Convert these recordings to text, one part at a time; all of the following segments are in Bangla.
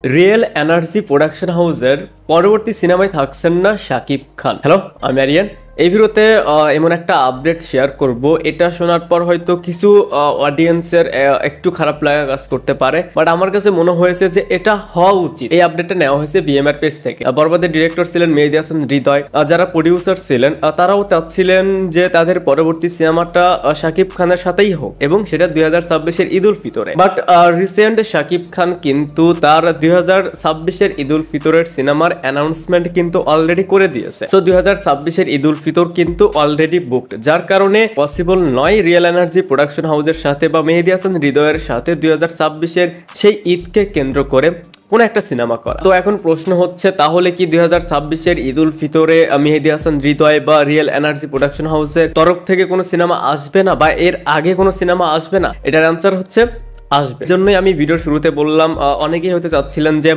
রিয়েল এনার্জি প্রোডাকশন হাউসের পরবর্তী সিনেমায় থাকছেন না শাকিব খান। হ্যালো, আমি আরিয়ান। এই ভিডিওতে এমন একটা আপডেট শেয়ার করব, এটা শোনার পর হয়তো কিছু অডিয়েন্সের একটু খারাপ লাগা কাজ করতে পারে, বাট আমার কাছে মনে হয়েছে যে এটা হওয়া উচিত। এই আপডেটটা নেওয়া হয়েছে বিএমআর পেজ থেকে। বরবাদের ডিরেক্টর ছিলেন মেহেদী হাসান হৃদয়, যারা প্রডিউসার ছিলেন তারাও চাচ্ছিলেন যে তাদের পরবর্তী সিনেমাটা শাকিব খানের সাথেই হোক, এবং সেটা 2026-এর ঈদ উল ফিতরে। বাট রিসেন্ট শাকিব খান কিন্তু তার 2026-এর ঈদ উল ফিতরের সিনেমার অ্যানাউন্সমেন্ট কিন্তু অলরেডি করে দিয়েছে। সো 2026-এর ঈদ উল ফিতর কিন্তু অলরেডি বুকড, যার কারণে পসিবল নয় রিয়েল এনার্জি প্রোডাকশন হাউসের সাথে বা মেহেদী হাসান হৃদয়ের সাথে 2026-এর সেই ঈদকে কেন্দ্র করে কোন একটা সিনেমা করা। তো এখন প্রশ্ন হচ্ছে, তাহলে কি 2026-এর ঈদ উল ফিতরে মেহেদী হাসান হৃদয় বা রিয়েল এনার্জি প্রোডাকশন হাউসের তরফ থেকে কোনো সিনেমা আসবে না, বা এর আগে কোনো সিনেমা আসবে না? এটার অ্যান্সার হচ্ছে আসবে। জন্যই আমি ভিডিওর শুরুতে বললাম, অনেকেই হতে চাচ্ছিলেন যে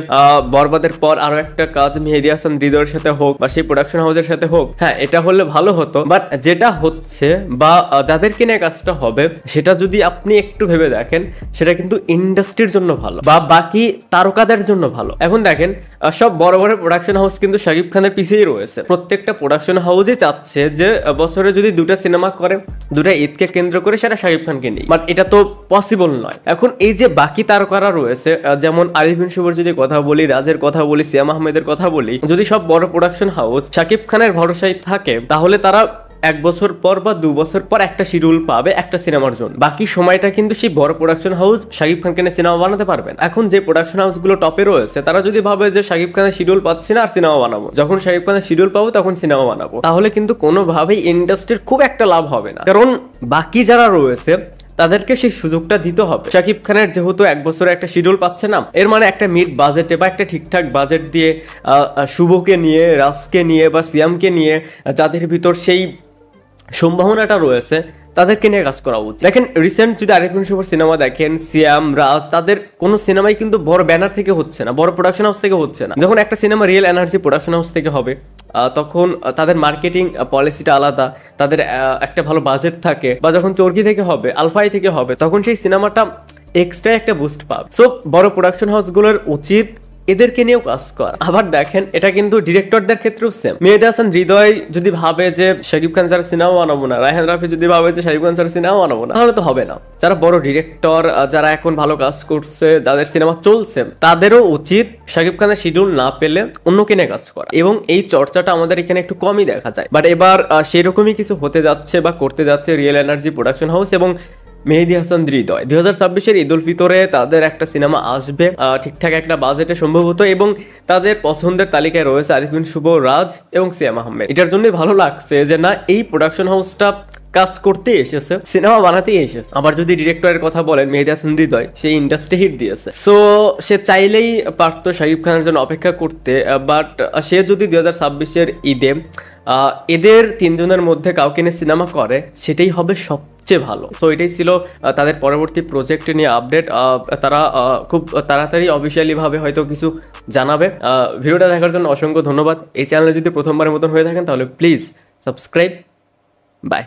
বরবাদের পর আরো একটা কাজ মেহেদী হাসান হৃদয়ের সাথে হোক বা সেই প্রোডাকশন হাউসের সাথে হোক। হ্যাঁ, এটা হলে ভালো হতো, বাট যেটা হচ্ছে বা যাদেরকে নিয়ে কাজটা হবে সেটা যদি আপনি একটু ভেবে দেখেন, সেটা কিন্তু ইন্ডাস্ট্রির জন্য ভালো বা বাকি তারকাদের জন্য ভালো। এখন দেখেন, সব বড় বড় প্রোডাকশন হাউস কিন্তু শাকিব খানের পিছিয়েই রয়েছে। প্রত্যেকটা প্রোডাকশন হাউসই চাচ্ছে যে বছরে যদি দুটা সিনেমা করে, দুটা ঈদকে কেন্দ্র করে, সেটা শাকিব খানকে নিয়ে। বাট এটা তো পসিবল নয়। এখন এই যে বাকি তারকারা রয়েছে, যেমন আরিফিন শুভর যদি কথা বলি, রাজের কথা বলি, সিয়াম আহমেদের কথা বলি, যদি সব বড় প্রোডাকশন হাউস শাকিব খানের ভরসায় থাকে, তাহলে তারা 1 বছর পর বা 2 বছর পর একটা শিডিউল পাবে একটা সিনেমার জন্য। বাকি সময়টা কিন্তু সেই বড় প্রোডাকশন হাউস শাকিব খানকে নিয়ে সিনেমা বানাতে পারবে না। এখন যে প্রোডাকশন হাউস গুলো টপে রয়েছে, তারা যদি ভাবে যে শাকিব খানের শিডিউল পাচ্ছি না আর সিনেমা বানাবো, যখন শাকিব খানের শিডিউল পাবো তখন সিনেমা বানাবো, তাহলে কিন্তু কোনোভাবেই ইন্ডাস্ট্রির খুব একটা লাভ হবে না। কারণ বাকি যারা রয়েছে তাদেরকে সেই সুযোগটা দিতে হবে। শাকিব খানের যেহেতু 1 বছরে একটা শিডিউল পাচ্ছে না, এর মানে একটা মিড বাজেটে বা একটা ঠিকঠাক বাজেট দিয়ে শুভকে নিয়ে, রাজকে নিয়ে বা সিয়ামকে নিয়ে, যাদের ভিতর সেই সম্ভাবনাটা রয়েছে, তাদেরকে নিয়ে কাজ করা উচিত। দেখেন, রিসেন্ট যদি আরিফিন শুভর সিনেমা দেখেন, সিয়াম, রাজ, তাদের কোনো সিনেমাই কিন্তু বড় ব্যানার থেকে হচ্ছে না, বড় প্রোডাকশন হাউস থেকে হচ্ছে না। যখন একটা cinema real energy production house থেকে হবে, তখন তাদের মার্কেটিং পলিসিটা আলাদা, তাদের একটা ভালো বাজেট থাকে। বা যখন চরকি থেকে হবে, আলফাই থেকে হবে, তখন সেই সিনেমাটা এক্সট্রা একটা বুস্ট পাবে। সো বড় প্রোডাকশন হাউসগুলোর উচিত এদেরকে নিয়েও কাজ করা। আবার দেখেন, এটা কিন্তু ডিরেক্টরদের ক্ষেত্রেও সেম। মেহেদী হাসান হৃদয় যদি ভাবে যে শাকিব খান স্যার সিনেমা বানাবো না, রায়হান রাফি যদি ভাবে যে শাকিব খান স্যার সিনেমা বানাবো না, তাহলে তো হবে না। যারা বড় ডিরেক্টর, যারা এখন ভালো কাজ করছে, যাদের সিনেমা চলছে, তাদেরও উচিত শাকিব খানের শিডিউল না পেলে অন্যকে নিয়ে কাজ করা। এবং এই চর্চাটা আমাদের এখানে একটু কমই দেখা যায়। বাট এবার সেরকমই কিছু হতে যাচ্ছে বা করতে যাচ্ছে রিয়েল এনার্জি প্রোডাকশন হাউস এবং মেহেদী হাসান হৃদয়। 2026-এর ঈদ উল ফিতরে তাদের একটা সিনেমা আসবে ঠিকঠাক একটা বাজেটে সম্ভবত, এবং তাদের পছন্দের তালিকায় রয়েছে আরিফিন শুভ, রাজ এবং সিয়াম আহমেদ। এটার জন্যই ভালো লাগছে যে না, এই প্রোডাকশন হাউসটা কাজ করতে এসেছে, সিনেমা বানাতেই এসেছে। আবার যদি ডিরেক্টরের কথা বলেন, মেহেদী হাসান হৃদয় সেই ইন্ডাস্ট্রি হিট দিয়েছে। সো সে চাইলেই পারতো শাকিব খানের জন্য অপেক্ষা করতে, বাট সে যদি 2026-এর ঈদে এদের 3 জনের মধ্যে কাউকে নিয়ে সিনেমা করে, সেটাই হবে সবচেয়ে ভালো। সো এটাই ছিল তাদের পরবর্তী প্রজেক্ট নিয়ে আপডেট। তারা খুব তাড়াতাড়ি অফিসিয়ালি ভাবে হয়তো কিছু জানাবে। ভিডিওটা দেখার জন্য অসংখ্য ধন্যবাদ। এই চ্যানেলে যদি প্রথমবারের মতন হয়ে থাকেন, তাহলে প্লিজ সাবস্ক্রাইব। বাই।